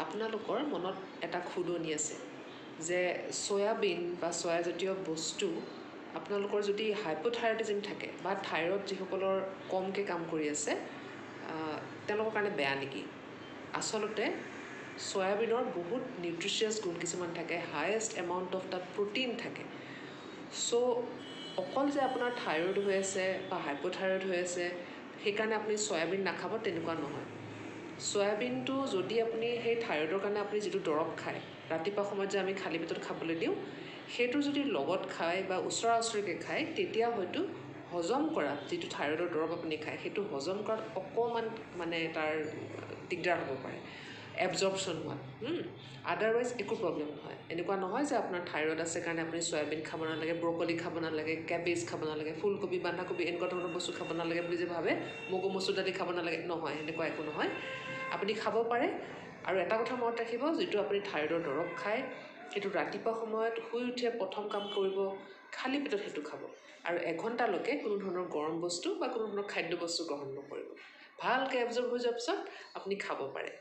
আপোনালোকৰ মনত এটা খুদনি আছে যে সয়াবিন বা সয়াজাতীয় বস্তু আপোনালোকৰ যদি হাইপোথাইৰয়ডিজম থাকে বা থাইৰয়ড যিসকলৰ কমকৈ কাম কৰি আছে তেওঁলোকৰ কাৰণে বেয়া নেকি আচলতে সয়াবিনৰ বহুত নিউট্ৰিচিয়াছ গুণ কিছুমান থাকে হায়েষ্ট এমাউণ্ট অফ তাত প্ৰটিন থাকে চ' অকল যে আপোনাৰ থাইৰয়ড হৈ আছে বা হাইপোথাইৰয়ড হৈ আছে সেইকাৰণে আপুনি সয়াবিন নাখাব তেনেকুৱা নহয় সয়াবিনটো যদি আপুনি সেই থাইৰয়ডৰ কাৰণে আপুনি যিটো দৰৱ খায় ৰাতিপুৱা সময়ত যে আমি খালী পেটত খাবলৈ দিওঁ সেইটো যদি লগত খায় বা ওচৰা ওচৰিকৈ খায় তেতিয়া হয়তো হজম কৰাত যিটো থাইৰয়ডৰ দৰৱ আপুনি খায় সেইটো হজম কৰাত অকণমান মানে তাৰ দিগদাৰ হ'ব পাৰে এবজৰ্পশ্যন হোৱাত আদাৰৱাইজ একো প্ৰব্লেম নহয় এনেকুৱা নহয় যে আপোনাৰ থাইৰয়ড আছে কাৰণে আপুনি সয়াবিন খাব নালাগে ব্ৰকলি খাব নালাগে কেবেজ খাব নালাগে ফুলকবি বন্ধাকবি এনেকুৱা ধৰণৰ বস্তু খাব নালাগে বুলি যে ভাবে মগু মচুৰ দালি খাব নালাগে নহয় এনেকুৱা একো নহয় আপুনি খাব পাৰে আৰু এটা কথা মনত ৰাখিব যিটো আপুনি থাইৰয়ডৰ দৰৱ খায় সেইটো ৰাতিপুৱা সময়ত শুই উঠিয়ে প্ৰথম কাম কৰিব খালী পেটত সেইটো খাব আৰু এঘণ্টালৈকে কোনো ধৰণৰ গৰম বস্তু বা কোনো ধৰণৰ খাদ্য বস্তু গ্ৰহণ নকৰিব ভালকৈ এবজৰ্ব হৈ যোৱাৰ পিছত আপুনি খাব পাৰে